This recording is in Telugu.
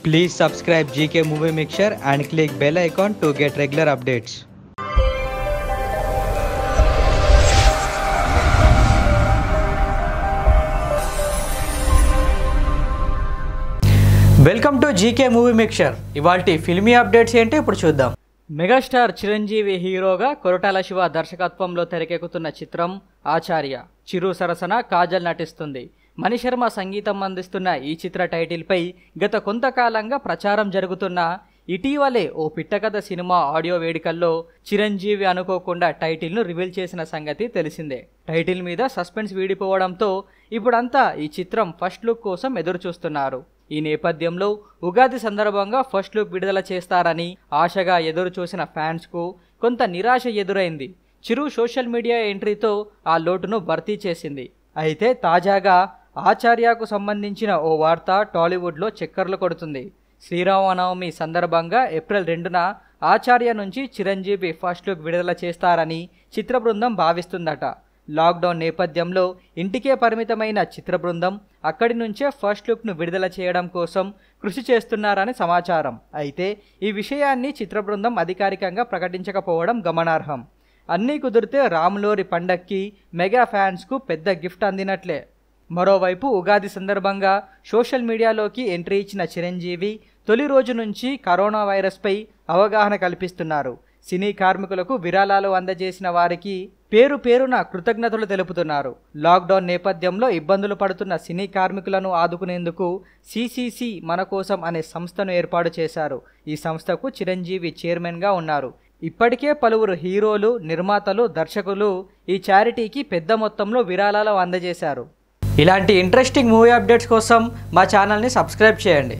Please subscribe GK Movie Mixture and click bell icon to get regular updates. Welcome to GK movie mixture. ఇవాల్టి ఫిల్మీ అప్డేట్స్ ఏంటి ఇప్పుడు చూద్దాం. మెగాస్టార్ చిరంజీవి హీరోగా కొరటాల శివ దర్శకత్వంలో తెరకెక్కుతున్న చిత్రం ఆచార్య. చిరు సరసన కాజల్ నటిస్తుంది. మణిశర్మ సంగీతం అందిస్తున్న ఈ చిత్ర టైటిల్పై గత కొంతకాలంగా ప్రచారం జరుగుతున్న ఇటీవలే ఓ పిట్టకథ సినిమా ఆడియో వేడుకల్లో చిరంజీవి అనుకోకుండా టైటిల్ను రివీల్ చేసిన సంగతి తెలిసిందే. టైటిల్ మీద సస్పెన్స్ వీడిపోవడంతో ఇప్పుడంతా ఈ చిత్రం ఫస్ట్ లుక్ కోసం ఎదురు చూస్తున్నారు. ఈ నేపథ్యంలో ఉగాది సందర్భంగా ఫస్ట్ లుక్ విడుదల చేస్తారని ఆశగా ఎదురు చూసిన ఫ్యాన్స్కు కొంత నిరాశ ఎదురైంది. చిరు సోషల్ మీడియా ఎంట్రీతో ఆ లోటును భర్తీ చేసింది. అయితే తాజాగా ఆచార్యకు సంబంధించిన ఓ వార్త టాలీవుడ్లో చక్కర్లు కొడుతుంది. శ్రీరామనవమి సందర్భంగా ఏప్రిల్ 2న ఆచార్య నుంచి చిరంజీవి ఫస్ట్ లుక్ విడుదల చేస్తారని చిత్ర బృందం భావిస్తుందట. లాక్డౌన్ నేపథ్యంలో ఇంటికే పరిమితమైన చిత్ర బృందం అక్కడి నుంచే ఫస్ట్ లుక్ను విడుదల చేయడం కోసం కృషి చేస్తున్నారని సమాచారం. అయితే ఈ విషయాన్ని చిత్ర బృందం అధికారికంగా ప్రకటించకపోవడం గమనార్హం. అన్నీ కుదిరితే రాములోరి పండక్కి మెగా ఫ్యాన్స్కు పెద్ద గిఫ్ట్ అందినట్లే. మరోవైపు ఉగాది సందర్భంగా సోషల్ మీడియాలోకి ఎంట్రీ ఇచ్చిన చిరంజీవి తొలి రోజు నుంచి కరోనా వైరస్పై అవగాహన కల్పిస్తున్నారు. సినీ కార్మికులకు విరాళాలు అందజేసిన వారికి పేరు పేరున కృతజ్ఞతలు తెలుపుతున్నారు. లాక్డౌన్ నేపథ్యంలో ఇబ్బందులు పడుతున్న సినీ కార్మికులను ఆదుకునేందుకు సిసిసి మన కోసం అనే సంస్థను ఏర్పాటు చేశారు. ఈ సంస్థకు చిరంజీవి చైర్మన్గా ఉన్నారు. ఇప్పటికే పలువురు హీరోలు, నిర్మాతలు, దర్శకులు ఈ చారిటీకి పెద్ద మొత్తంలో విరాళాలు అందజేశారు. ఇలాంటి ఇంట్రెస్టింగ్ మూవీ అప్డేట్స్ కోసం మా ఛానల్ని సబ్స్క్రైబ్ చేయండి.